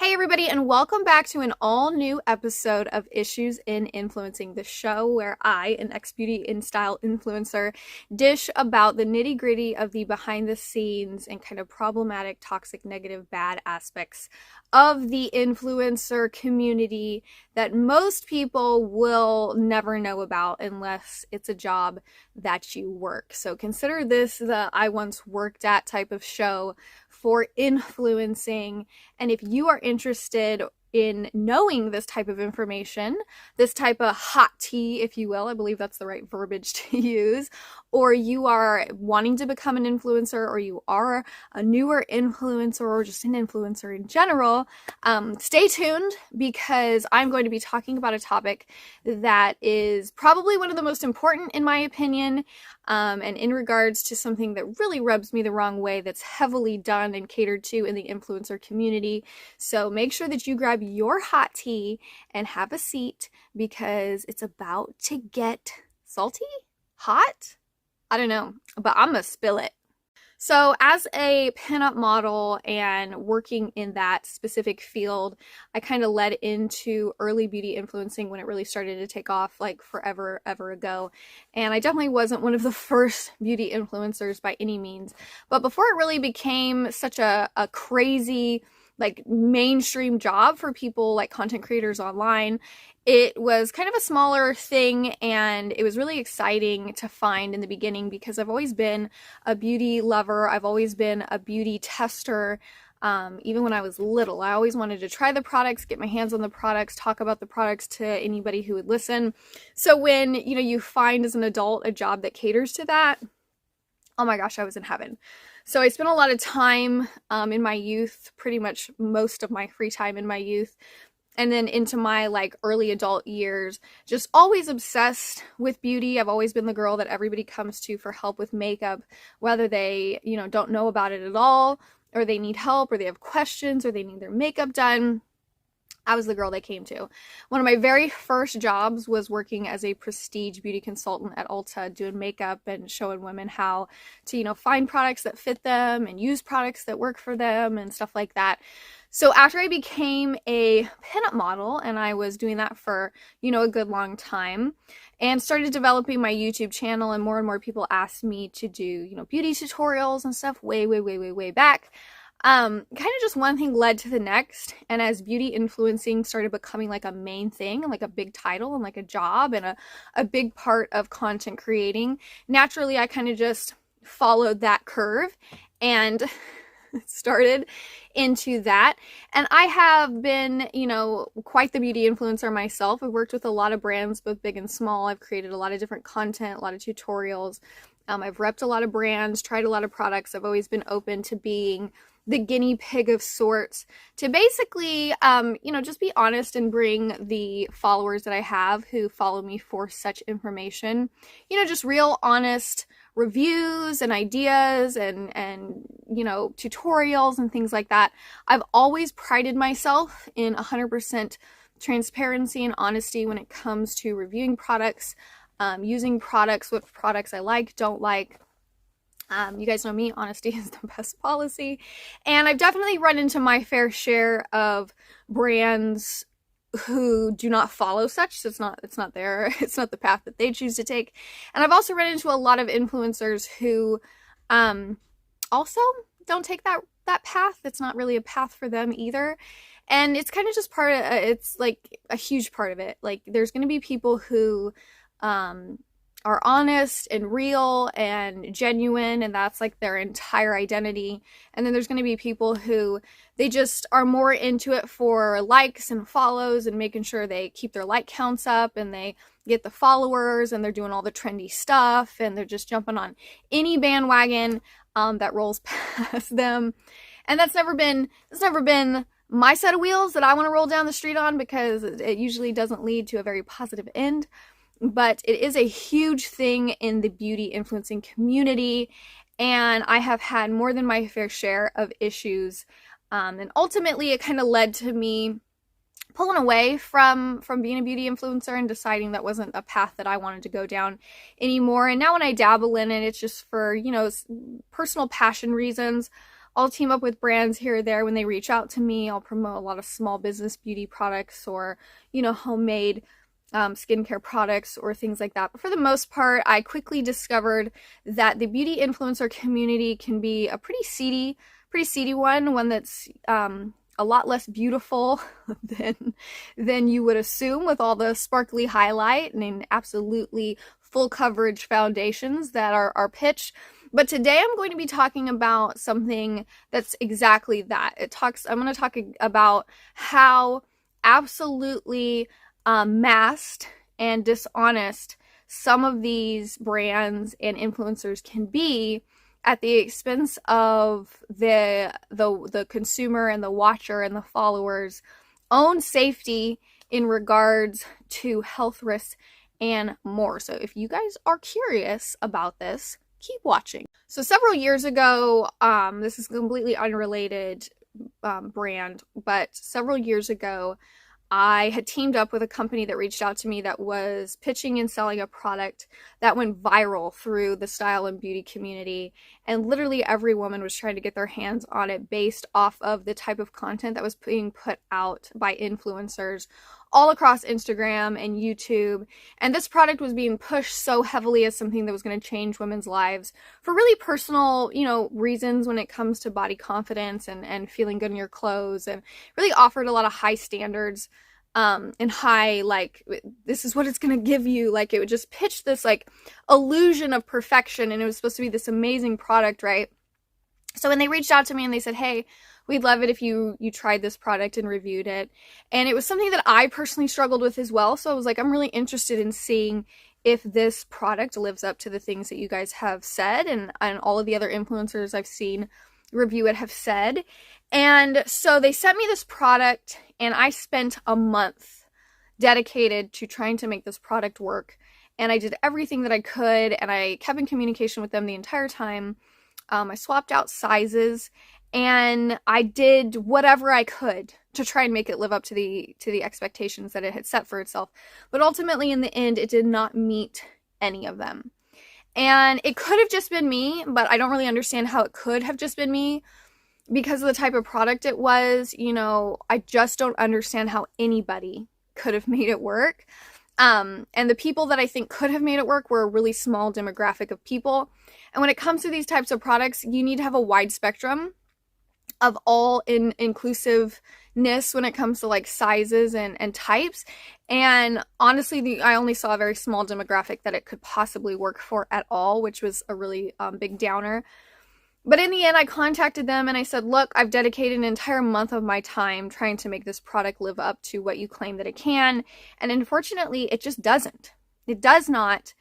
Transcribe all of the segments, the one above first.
Hey everybody, and welcome back to an all-new episode of Issues in Influencing, the show where I, an ex-beauty and style influencer, dish about the nitty-gritty of the behind-the-scenes and kind of problematic, toxic, negative, bad aspects of the influencer community that most people will never know about unless it's a job that you work. So consider this the I once worked at type of show for influencing. And if you are interested in knowing this type of information, this type of hot tea, if you will, I believe that's the right verbiage to use, or you are wanting to become an influencer, or you are a newer influencer, or just an influencer in general, stay tuned because I'm going to be talking about a topic that is probably one of the most important in my opinion, and in regards to something that really rubs me the wrong way that's heavily done and catered to in the influencer community. So make sure that you grab your hot tea and have a seat because it's about to get salty? Hot? I don't know, but I'm gonna spill it. So as a pinup model and working in that specific field, I kind of led into early beauty influencing when it really started to take off like ever ago. And I definitely wasn't one of the first beauty influencers by any means. But before it really became such a crazy like mainstream job for people like content creators online, it was kind of a smaller thing, and it was really exciting to find in the beginning because I've always been a beauty lover. I've always been a beauty tester. Even when I was little, I always wanted to try the products, get my hands on the products, talk about the products to anybody who would listen. So when, you find as an adult a job that caters to that, oh my gosh, I was in heaven. So I spent a lot of time in my youth, pretty much most of my free time in my youth, and then into my like early adult years, just always obsessed with beauty. I've always been the girl that everybody comes to for help with makeup, whether they, don't know about it at all, or they need help, or they have questions, or they need their makeup done. I was the girl they came to. One of my very first jobs was working as a prestige beauty consultant at Ulta, doing makeup and showing women how to, find products that fit them and use products that work for them and stuff like that. So after I became a pinup model, and I was doing that for, a good long time, and started developing my YouTube channel, and more people asked me to do, beauty tutorials and stuff way back. Kind of just one thing led to the next, and as beauty influencing started becoming like a main thing and like a big title and like a job and a big part of content creating, naturally I kind of just followed that curve and started into that. And I have been, quite the beauty influencer myself. I've worked with a lot of brands, both big and small. I've created a lot of different content, a lot of tutorials. I've repped a lot of brands, tried a lot of products. I've always been open to being the guinea pig of sorts to basically, just be honest and bring the followers that I have who follow me for such information, just real honest reviews and ideas and tutorials and things like that. I've always prided myself in 100% transparency and honesty when it comes to reviewing products, using products, what products I like, don't like. You guys know me, honesty is the best policy. And I've definitely run into my fair share of brands who do not follow such. So it's not the path that they choose to take. And I've also run into a lot of influencers who also don't take that path. It's not really a path for them either. And it's kind of just it's like a huge part of it. Like there's going to be people who are honest and real and genuine, and that's like their entire identity. And then there's going to be people who they just are more into it for likes and follows and making sure they keep their like counts up and they get the followers, and they're doing all the trendy stuff, and they're just jumping on any bandwagon that rolls past them. And that's never been my set of wheels that I want to roll down the street on, because it usually doesn't lead to a very positive end. But it is a huge thing in the beauty influencing community, and I have had more than my fair share of issues, and ultimately it kind of led to me pulling away from being a beauty influencer and deciding that wasn't a path that I wanted to go down anymore. And now when I dabble in it, it's just for, personal passion reasons. I'll team up with brands here or there when they reach out to me. I'll promote a lot of small business beauty products or, homemade skincare products or things like that. But for the most part, I quickly discovered that the beauty influencer community can be a pretty seedy one that's a lot less beautiful than you would assume, with all the sparkly highlight and absolutely full coverage foundations that are pitched. But today I'm going to be talking about something that's exactly that. I'm going to talk about how absolutely masked and dishonest some of these brands and influencers can be at the expense of the consumer and the watcher and the followers' own safety in regards to health risks and more. So if you guys are curious about this, keep watching. So several years ago, this is a completely unrelated brand, but several years ago, I had teamed up with a company that reached out to me that was pitching and selling a product that went viral through the style and beauty community. And literally every woman was trying to get their hands on it based off of the type of content that was being put out by influencers all across Instagram and YouTube. And this product was being pushed so heavily as something that was going to change women's lives for really personal, reasons when it comes to body confidence and feeling good in your clothes, and really offered a lot of high standards and high, this is what it's going to give you. It would just pitch this illusion of perfection, and it was supposed to be this amazing product, right? So when they reached out to me and they said, hey, we'd love it if you tried this product and reviewed it. And it was something that I personally struggled with as well. So I was like, I'm really interested in seeing if this product lives up to the things that you guys have said and all of the other influencers I've seen review it have said. And so they sent me this product, and I spent a month dedicated to trying to make this product work. And I did everything that I could, and I kept in communication with them the entire time. I swapped out sizes, and I did whatever I could to try and make it live up to the expectations that it had set for itself. But ultimately, in the end, it did not meet any of them. And it could have just been me, but I don't really understand how it could have just been me because of the type of product it was. I just don't understand how anybody could have made it work. And the people that I think could have made it work were a really small demographic of people. And when it comes to these types of products, you need to have a wide spectrum of all inclusiveness when it comes to sizes and types. And honestly, I only saw a very small demographic that it could possibly work for at all, which was a really big downer. But in the end, I contacted them and I said, look, I've dedicated an entire month of my time trying to make this product live up to what you claim that it can. And unfortunately, it just doesn't. It does not.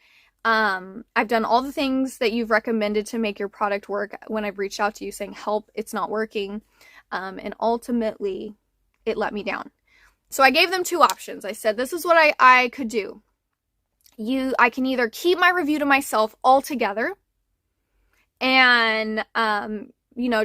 I've done all the things that you've recommended to make your product work when I've reached out to you saying, help, it's not working. And ultimately, it let me down. So I gave them two options. I said, this is what I could do. I can either keep my review to myself altogether and,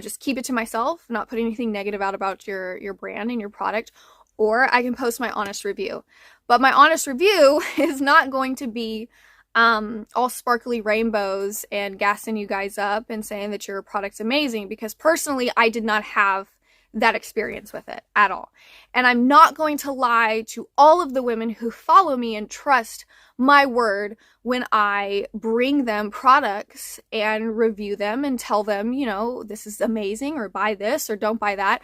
just keep it to myself, not put anything negative out about your brand and your product, or I can post my honest review. But my honest review is not going to be all sparkly rainbows and gassing you guys up and saying that your product's amazing, because personally, I did not have that experience with it at all. And I'm not going to lie to all of the women who follow me and trust my word when I bring them products and review them and tell them, this is amazing, or buy this or don't buy that.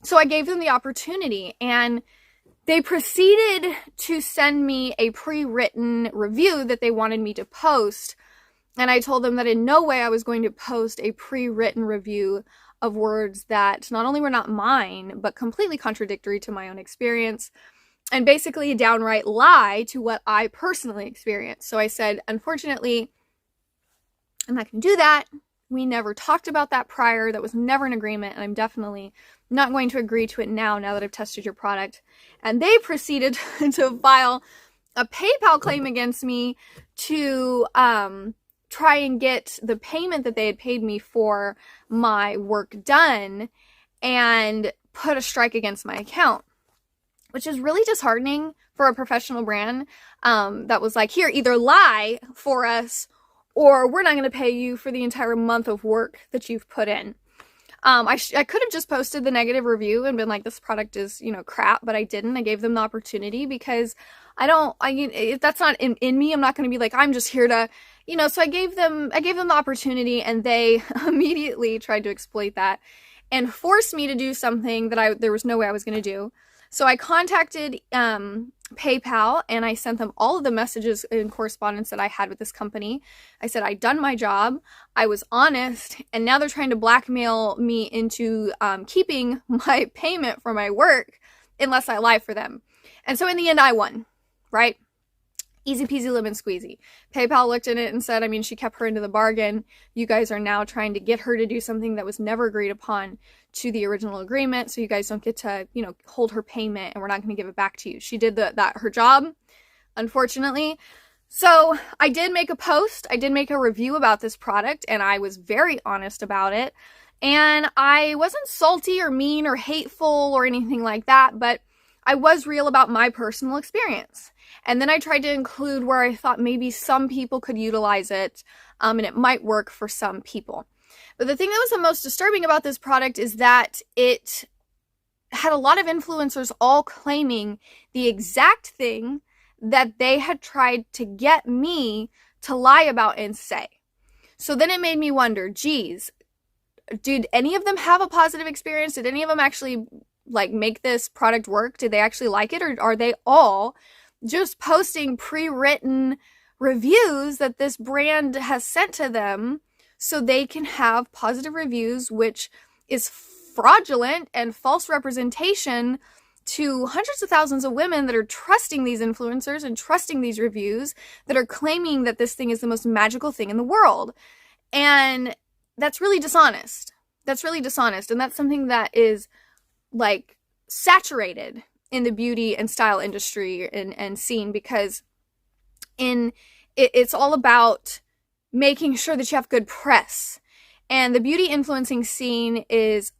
So I gave them the opportunity, and they proceeded to send me a pre-written review that they wanted me to post. And I told them that in no way I was going to post a pre-written review of words that not only were not mine, but completely contradictory to my own experience, and basically a downright lie to what I personally experienced. So I said, unfortunately, I'm not going to do that. We never talked about that prior. That was never an agreement, and I'm definitely not going to agree to it now that I've tested your product. And they proceeded to file a PayPal claim against me to try and get the payment that they had paid me for my work done and put a strike against my account, which is really disheartening for a professional brand that was like, here, either lie for us or we're not going to pay you for the entire month of work that you've put in. I could have just posted the negative review and been like, this product is, crap, but I didn't. I gave them the opportunity because if that's not in me, I'm not going to be like, I'm just here to, so I gave them the opportunity, and they immediately tried to exploit that and forced me to do something that there was no way I was going to do. So I contacted PayPal, and I sent them all of the messages and correspondence that I had with this company. I said I'd done my job, I was honest, and now they're trying to blackmail me into keeping my payment for my work unless I lie for them. And so in the end, I won, right? Easy peasy lemon squeezy. PayPal looked at it and said, she kept her into the bargain. You guys are now trying to get her to do something that was never agreed upon to the original agreement, so you guys don't get to, hold her payment, and we're not going to give it back to you. She did her job, unfortunately. So I did make a post. I did make a review about this product, and I was very honest about it. And I wasn't salty or mean or hateful or anything like that, but I was real about my personal experience. And then I tried to include where I thought maybe some people could utilize it, and it might work for some people. But the thing that was the most disturbing about this product is that it had a lot of influencers all claiming the exact thing that they had tried to get me to lie about and say. So then it made me wonder, geez, did any of them have a positive experience? Did any of them actually make this product work? Did they actually like it? Or are they all just posting pre-written reviews that this brand has sent to them so they can have positive reviews, which is fraudulent and false representation to hundreds of thousands of women that are trusting these influencers and trusting these reviews, that are claiming that this thing is the most magical thing in the world. And that's really dishonest. That's really dishonest. And that's something that is saturated in the beauty and style industry and scene, because it's all about making sure that you have good press. And the beauty influencing scene is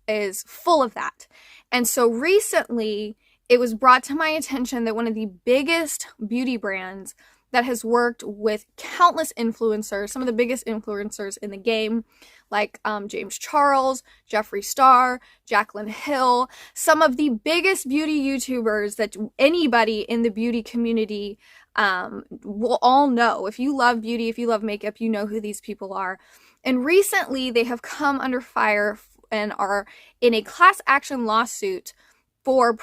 full of that. And so recently, it was brought to my attention that one of the biggest beauty brands that has worked with countless influencers, some of the biggest influencers in the game, like James Charles, Jeffree Star, Jaclyn Hill, some of the biggest beauty YouTubers that anybody in the beauty community will all know. If you love beauty, if you love makeup, you know who these people are. And recently, they have come under fire and are in a class action lawsuit for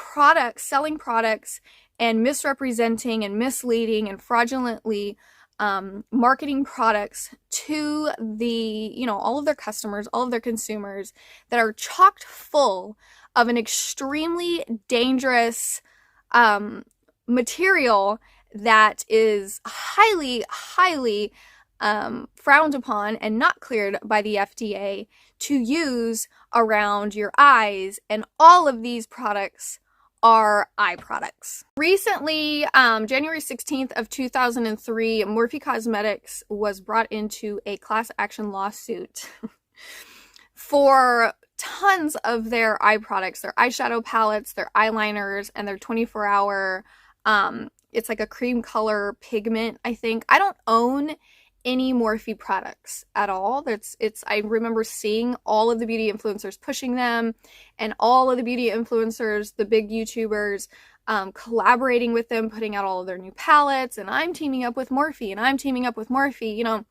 selling products and misrepresenting and misleading and fraudulently marketing products to all of their customers, all of their consumers, that are chocked full of an extremely dangerous material that is highly, highly frowned upon and not cleared by the FDA to use around your eyes. And all of these products are eye products. Recently, January 16th of 2003, Morphe Cosmetics was brought into a class action lawsuit for tons of their eye products, their eyeshadow palettes, their eyeliners, and their 24-hour, it's like a cream color pigment, I think. I don't own any Morphe products at all. I remember seeing all of the beauty influencers pushing them, and all of the beauty influencers, the big YouTubers, collaborating with them, putting out all of their new palettes, and I'm teaming up with Morphe, and I'm teaming up with Morphe.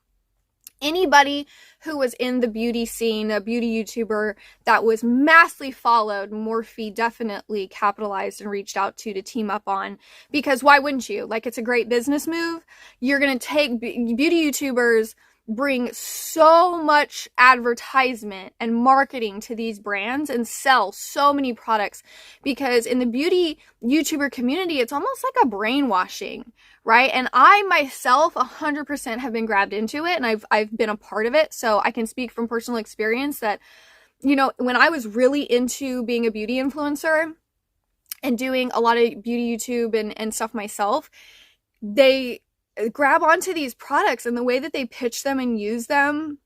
Anybody who was in the beauty scene, a beauty YouTuber that was massively followed, Morphe definitely capitalized and reached out to team up on, because why wouldn't you? It's a great business move. You're going to take beauty YouTubers, bring so much advertisement and marketing to these brands and sell so many products, because in the beauty YouTuber community, it's almost like a brainwashing, right? And I myself 100% have been grabbed into it, and I've been a part of it. So I can speak from personal experience that, when I was really into being a beauty influencer and doing a lot of beauty YouTube and stuff myself, they grab onto these products, and the way that they pitch them and use them,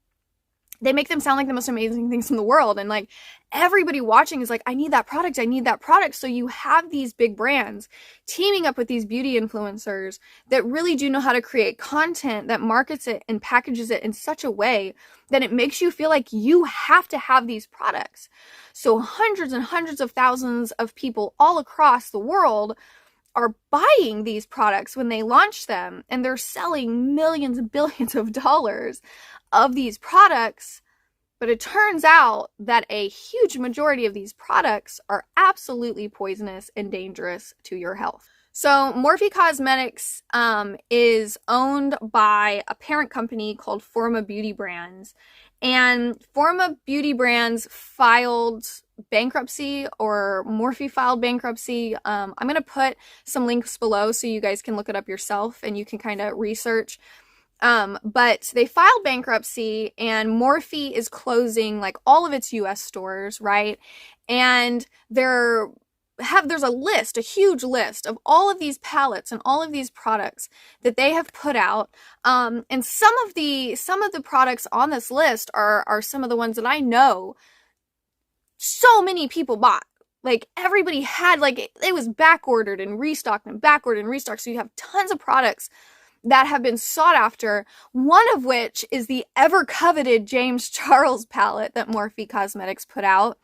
they make them sound like the most amazing things in the world. And like everybody watching is like, I need that product. I need that product. So you have these big brands teaming up with these beauty influencers that really do know how to create content that markets it and packages it in such a way that it makes you feel like you have to have these products. So hundreds and hundreds of thousands of people all across the world are buying these products when they launch them, and they're selling millions and billions of dollars of these products. But it turns out that a huge majority of these products are absolutely poisonous and dangerous to your health. So Morphe Cosmetics is owned by a parent company called Forma Beauty Brands, and Forma Beauty Brands filed bankruptcy, or Morphe filed bankruptcy. I'm going to put some links below so you guys can look it up yourself and you can kind of research. But they filed bankruptcy, and Morphe is closing like all of its US stores, right? And there's a list, a huge list of all of these palettes and all of these products that they have put out. And some of the products on this list are some of the ones that I know so many people bought. Like everybody had, like it was back ordered and restocked and back ordered and restocked. So you have tons of products that have been sought after, one of which is the ever coveted James Charles palette that Morphe Cosmetics put out.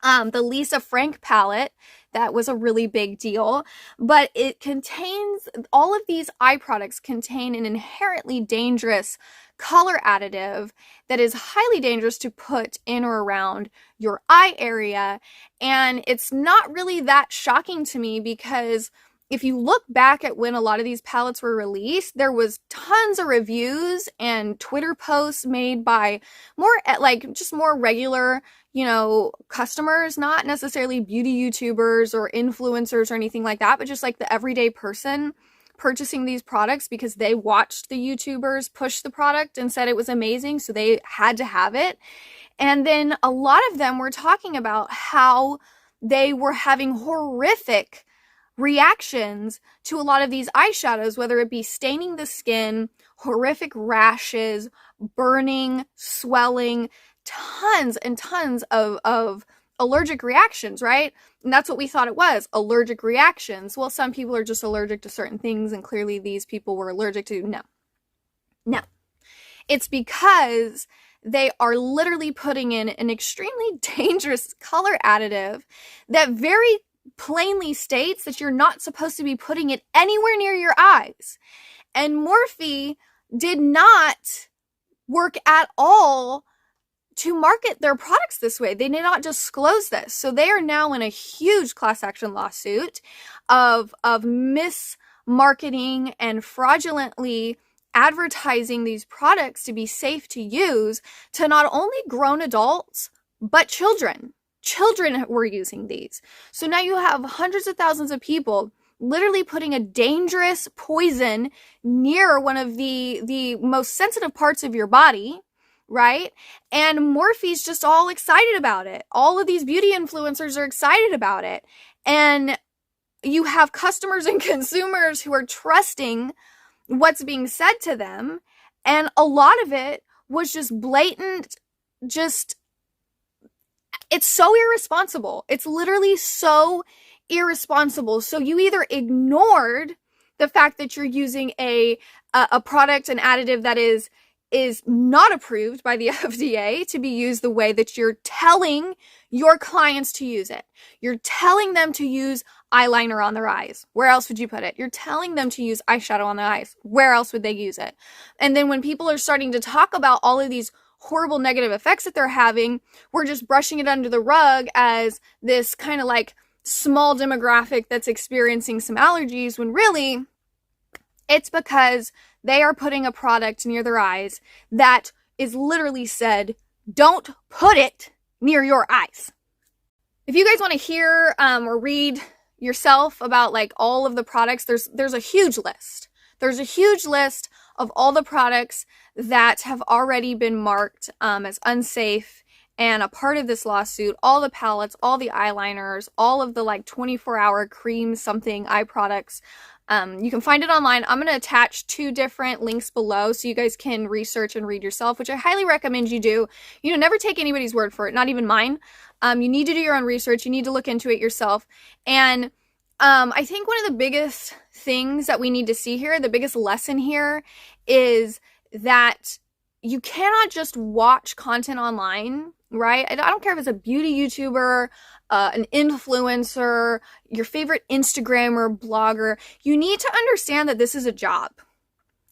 The Lisa Frank palette, that was a really big deal, but it contains, all of these eye products contain an inherently dangerous color additive that is highly dangerous to put in or around your eye area. And it's not really that shocking to me, because if you look back at when a lot of these palettes were released, there was tons of reviews and Twitter posts made by more regular, customers, not necessarily beauty YouTubers or influencers or anything like that, but just like the everyday person purchasing these products because they watched the YouTubers push the product and said it was amazing, so they had to have it. And then a lot of them were talking about how they were having horrific reactions to a lot of these eyeshadows, whether it be staining the skin, horrific rashes, burning, swelling, tons and tons of allergic reactions, right? And that's what we thought it was, allergic reactions. Well, some people are just allergic to certain things, and clearly these people were allergic to, no. It's because they are literally putting in an extremely dangerous color additive that very plainly states that you're not supposed to be putting it anywhere near your eyes. And Morphe did not work at all to market their products this way. They did not disclose this. So they are now in a huge class action lawsuit of mismarketing and fraudulently advertising these products to be safe to use to not only grown adults, but children. Children were using these. So now you have hundreds of thousands of people literally putting a dangerous poison near one of the most sensitive parts of your body, right? And Morphe's just all excited about it. All of these beauty influencers are excited about it. And you have customers and consumers who are trusting what's being said to them. And a lot of it was just blatant, it's so irresponsible. It's literally so irresponsible. So you either ignored the fact that you're using a product, an additive that is not approved by the FDA to be used the way that you're telling your clients to use it. You're telling them to use eyeliner on their eyes. Where else would you put it? You're telling them to use eyeshadow on their eyes. Where else would they use it? And then when people are starting to talk about all of these horrible negative effects that they're having, we're just brushing it under the rug as this kind of like small demographic that's experiencing some allergies, when really it's because they are putting a product near their eyes that is literally said, don't put it near your eyes. If you guys want to hear or read yourself about like all of the products, there's a huge list. There's a huge list of all the products that have already been marked as unsafe and a part of this lawsuit. All the palettes, all the eyeliners, all of the like 24-hour cream something eye products You can find it online. I'm going to attach 2 different links below so you guys can research and read yourself, which I highly recommend you do. Never take anybody's word for it, not even mine. You need to do your own research. You need to look into it yourself. And I think one of the biggest things that we need to see here, the biggest lesson here, is that you cannot just watch content online, right? I don't care if it's a beauty YouTuber, an influencer, your favorite Instagrammer, blogger. You need to understand that this is a job.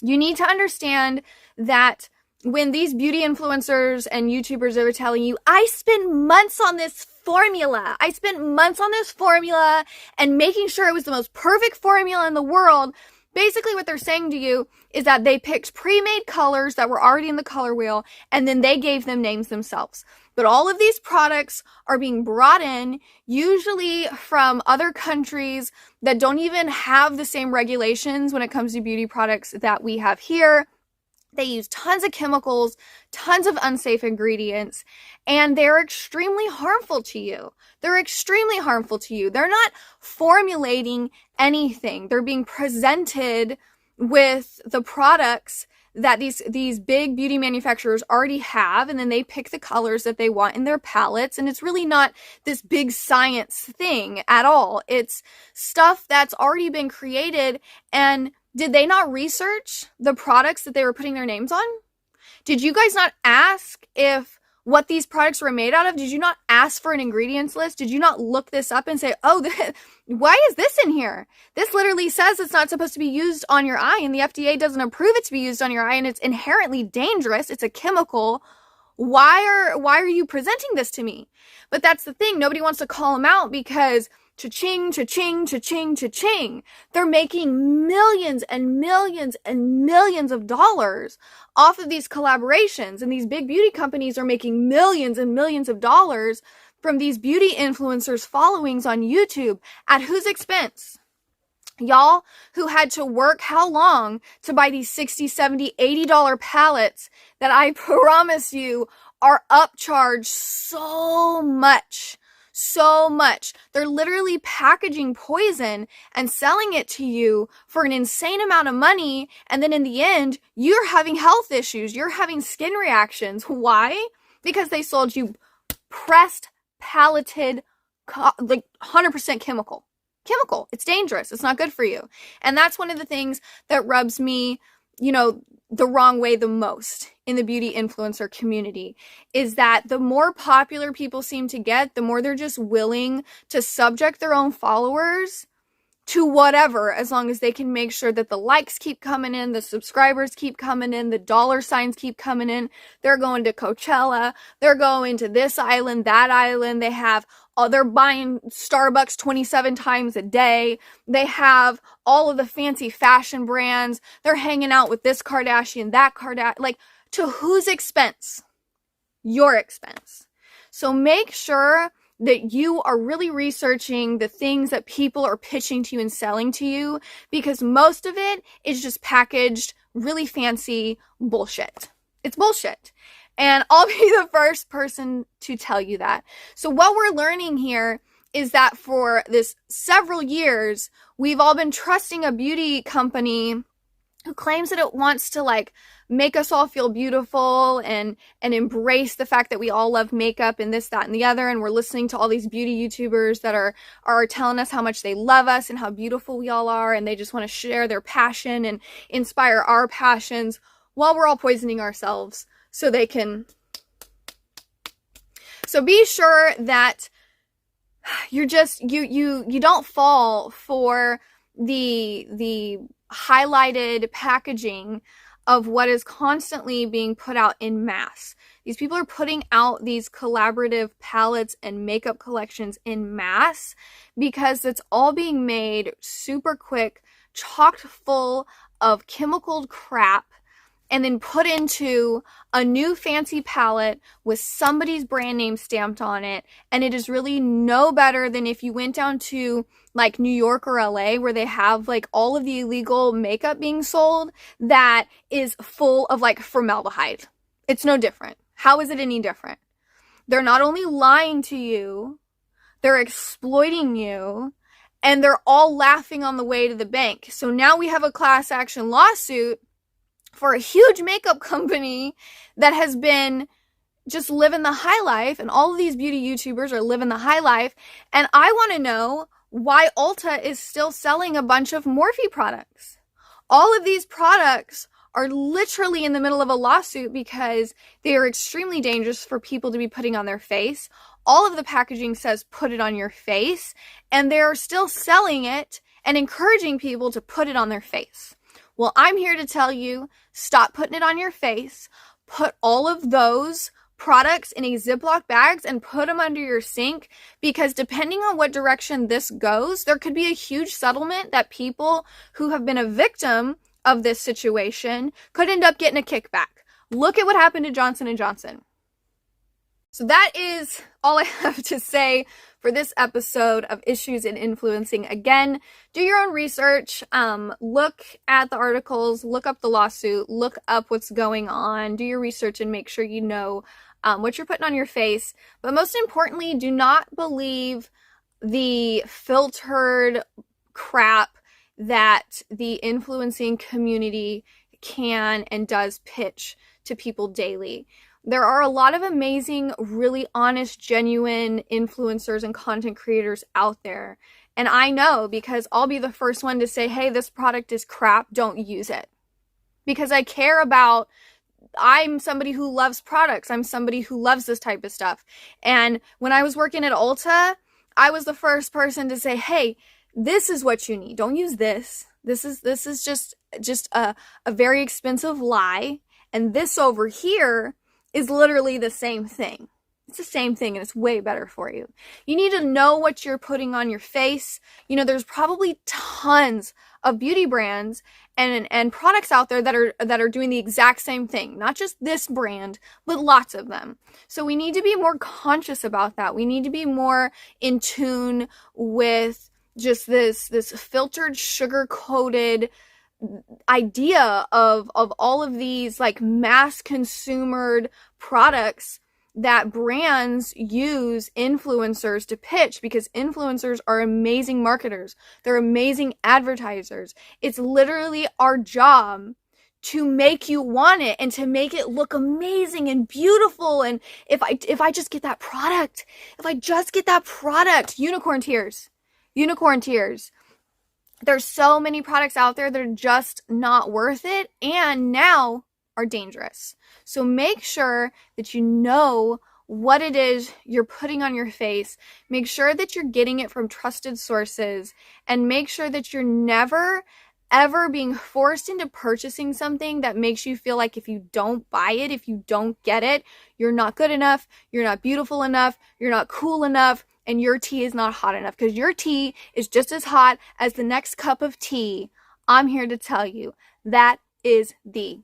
You need to understand that when these beauty influencers and YouTubers are telling you, I spent months on this formula. I spent months on this formula and making sure it was the most perfect formula in the world. Basically what they're saying to you is that they picked pre-made colors that were already in the color wheel and then they gave them names themselves. But all of these products are being brought in, usually from other countries that don't even have the same regulations when it comes to beauty products that we have here. They use tons of chemicals, tons of unsafe ingredients, and they're extremely harmful to you. They're extremely harmful to you. They're not formulating anything. They're being presented with the products that these big beauty manufacturers already have, and then they pick the colors that they want in their palettes, and it's really not this big science thing at all. It's stuff that's already been created, and did they not research the products that they were putting their names on? Did you guys not ask if what these products were made out of? Did you not ask for an ingredients list? Did you not look this up and say, oh, why is this in here? This literally says it's not supposed to be used on your eye, and the FDA doesn't approve it to be used on your eye, and it's inherently dangerous. It's a chemical. Why are you presenting this to me? But that's the thing. Nobody wants to call them out because cha-ching, cha-ching, cha-ching, cha-ching. They're making millions and millions and millions of dollars off of these collaborations. And these big beauty companies are making millions and millions of dollars from these beauty influencers' followings on YouTube. At whose expense? Y'all who had to work how long to buy these $60, $70, $80 palettes that I promise you are upcharged so much. So much. They're literally packaging poison and selling it to you for an insane amount of money. And then in the end, you're having health issues. You're having skin reactions. Why? Because they sold you pressed, palleted, like 100% chemical. Chemical. It's dangerous. It's not good for you. And that's one of the things that rubs me, the wrong way the most in the beauty influencer community, is that the more popular people seem to get, the more they're just willing to subject their own followers to whatever, as long as they can make sure that the likes keep coming in, the subscribers keep coming in, the dollar signs keep coming in. They're going to Coachella. They're going to this island, that island. They're buying Starbucks 27 times a day. They have all of the fancy fashion brands. They're hanging out with this Kardashian, that Kardashian. Like, to whose expense? Your expense. So make sure that you are really researching the things that people are pitching to you and selling to you, because most of it is just packaged, really fancy bullshit. It's bullshit. And I'll be the first person to tell you that. So what we're learning here is that for this several years, we've all been trusting a beauty company who claims that it wants to make us all feel beautiful and embrace the fact that we all love makeup and this, that, and the other. And we're listening to all these beauty YouTubers that are telling us how much they love us and how beautiful we all are. And they just want to share their passion and inspire our passions while we're all poisoning ourselves so they can. So be sure that you're just, you don't fall for the highlighted packaging of what is constantly being put out in mass. These people are putting out these collaborative palettes and makeup collections in mass because it's all being made super quick, chocked full of chemical crap, and then put into a new fancy palette with somebody's brand name stamped on it. And it is really no better than if you went down to New York or LA, where they have all of the illegal makeup being sold that is full of formaldehyde. It's no different. How is it any different? They're not only lying to you, they're exploiting you, and they're all laughing on the way to the bank. So now we have a class action lawsuit for a huge makeup company that has been just living the high life, and all of these beauty YouTubers are living the high life, and I want to know why Ulta is still selling a bunch of Morphe products. All of these products are literally in the middle of a lawsuit because they are extremely dangerous for people to be putting on their face. All of the packaging says put it on your face, and they're still selling it and encouraging people to put it on their face. Well, I'm here to tell you, stop putting it on your face. Put all of those products in a Ziploc bags and put them under your sink, because depending on what direction this goes, there could be a huge settlement that people who have been a victim of this situation could end up getting a kickback. Look at what happened to Johnson & Johnson. So that is all I have to say for this episode of Issues in Influencing. Again, do your own research, look at the articles, look up the lawsuit, look up what's going on, do your research and make sure you know what you're putting on your face. But most importantly, do not believe the filtered crap that the influencing community can and does pitch to people daily. There are a lot of amazing, really honest, genuine influencers and content creators out there. And I know, because I'll be the first one to say, hey, this product is crap, don't use it. Because I care about, I'm somebody who loves products. I'm somebody who loves this type of stuff. And when I was working at Ulta, I was the first person to say, hey, this is what you need. Don't use this. This is just a very expensive lie. And this over here is literally the same thing. It's the same thing, and it's way better for you. You need to know what you're putting on your face. You know, there's probably tons of beauty brands and products out there that are doing the exact same thing. Not just this brand, but lots of them. So we need to be more conscious about that. We need to be more in tune with just this filtered, sugar-coated idea of all of these like mass consumed products that brands use influencers to pitch, because influencers are amazing marketers. They're amazing advertisers. It's literally our job to make you want it and to make it look amazing and beautiful. And if I just get that product, unicorn tears. There's so many products out there that are just not worth it and now are dangerous. So make sure that you know what it is you're putting on your face. Make sure that you're getting it from trusted sources, and make sure that you're never ever being forced into purchasing something that makes you feel like if you don't buy it, if you don't get it, you're not good enough, you're not beautiful enough, you're not cool enough, and your tea is not hot enough, because your tea is just as hot as the next cup of tea. I'm here to tell you that is the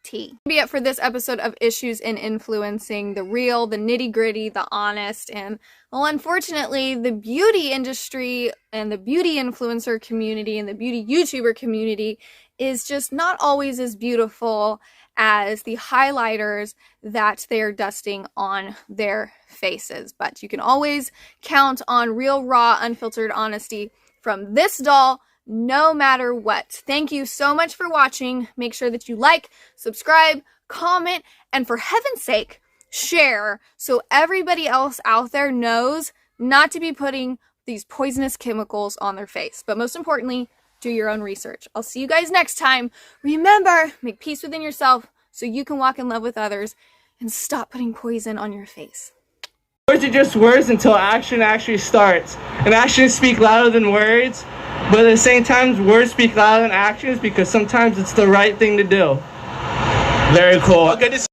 tea. Be it for this episode of Issues in Influencing, the real, the nitty-gritty, the honest, and well, unfortunately, the beauty industry and the beauty influencer community and the beauty YouTuber community is just not always as beautiful as the highlighters that they're dusting on their faces. But you can always count on real, raw, unfiltered honesty from this doll, no matter what. Thank you so much for watching. Make sure that you like, subscribe, comment, and for heaven's sake, share so everybody else out there knows not to be putting these poisonous chemicals on their face. But most importantly, do your own research. I'll see you guys next time. Remember, make peace within yourself so you can walk in love with others, and stop putting poison on your face. Words are just words until action actually starts. And actions speak louder than words, but at the same time, words speak louder than actions because sometimes it's the right thing to do. Very cool. Good to see